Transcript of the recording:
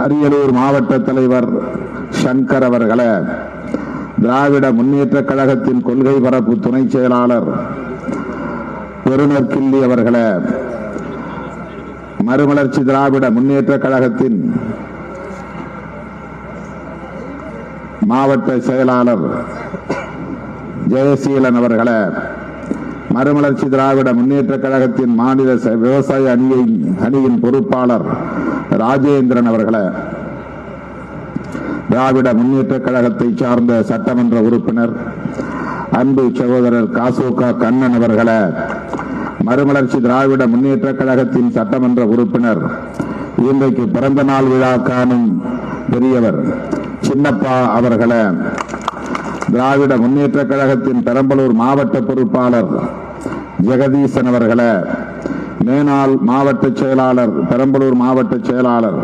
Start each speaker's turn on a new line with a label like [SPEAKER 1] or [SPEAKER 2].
[SPEAKER 1] அரியலூர் மாவட்ட தலைவர் சங்கர் அவர்களே, திராவிட முன்னேற்ற கழகத்தின் கொள்கை பரப்பு துணை செயலாளர் பெருநர் கிள்ளி அவர்களே, மறுமலர்ச்சி திராவிட முன்னேற்ற கழகத்தின் மாவட்ட செயலாளர் ஜெயசீலன் அவர்களே, மறுமலர்ச்சி திராவிட முன்னேற்ற கழகத்தின் மாநில விவசாய அணியின் பொறுப்பாளர் ராஜேந்திரன் அவர்களே, திராவிட முன்னேற்ற கழகத்தை சார்ந்த சட்டமன்ற உறுப்பினர் அன்பு சகோதரர் காசோகா கண்ணன் அவர்களே, மறுமலர்ச்சி திராவிட முன்னேற்ற கழகத்தின் சட்டமன்ற உறுப்பினர் இன்றைக்கு பிறந்த நாள் விழா காணும் பெரியவர் சின்னப்பா அவர்களே, திராவிட முன்னேற்ற கழகத்தின் பெரம்பலூர் மாவட்ட பொறுப்பாளர் ஜெகதீசன் அவர்களே, மேனாள் மாவட்ட செயலாளர் பெரம்பலூர் மாவட்ட செயலாளர்